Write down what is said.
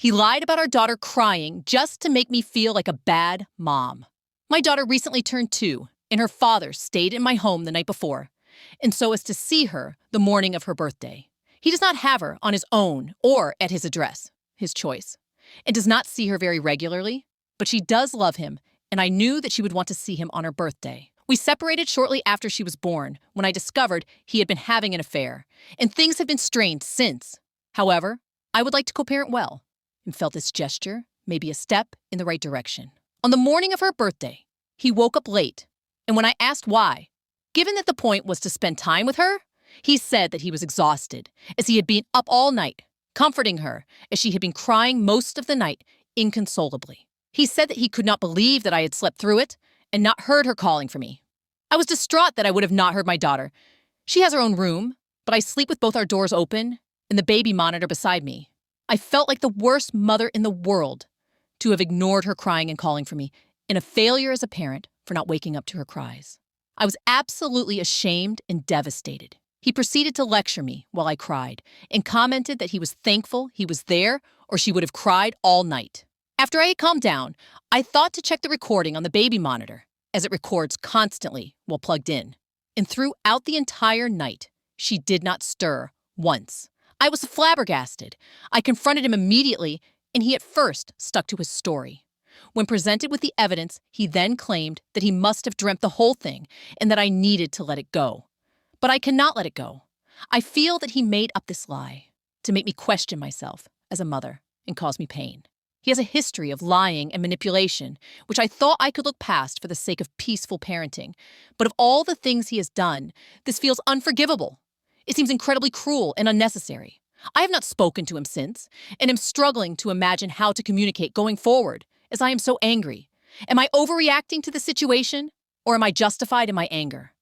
He lied about our daughter crying just to make me feel like a bad mom. My daughter recently turned 2, and her father stayed in my home the night before, and so as to see her the morning of her birthday. He does not have her on his own or at his address, his choice, and does not see her very regularly, but she does love him, and I knew that she would want to see him on her birthday. We separated shortly after she was born, when I discovered he had been having an affair, and things have been strained since. However, I would like to co-parent well, and felt this gesture may be a step in the right direction. On the morning of her birthday, he woke up late, and when I asked why, given that the point was to spend time with her, he said that he was exhausted, as he had been up all night, comforting her as she had been crying most of the night inconsolably. He said that he could not believe that I had slept through it and not heard her calling for me. I was distraught that I would have not heard my daughter. She has her own room, but I sleep with both our doors open and the baby monitor beside me. I felt like the worst mother in the world to have ignored her crying and calling for me, and a failure as a parent for not waking up to her cries. I was absolutely ashamed and devastated. He proceeded to lecture me while I cried and commented that he was thankful he was there or she would have cried all night. After I had calmed down, I thought to check the recording on the baby monitor, as it records constantly while plugged in. And throughout the entire night, she did not stir once. I was flabbergasted. I confronted him immediately, and he at first stuck to his story. When presented with the evidence, he then claimed that he must have dreamt the whole thing and that I needed to let it go. But I cannot let it go. I feel that he made up this lie to make me question myself as a mother and cause me pain. He has a history of lying and manipulation, which I thought I could look past for the sake of peaceful parenting. But of all the things he has done, this feels unforgivable. It seems incredibly cruel and unnecessary. I have not spoken to him since, and am struggling to imagine how to communicate going forward, as I am so angry. Am I overreacting to the situation, or am I justified in my anger?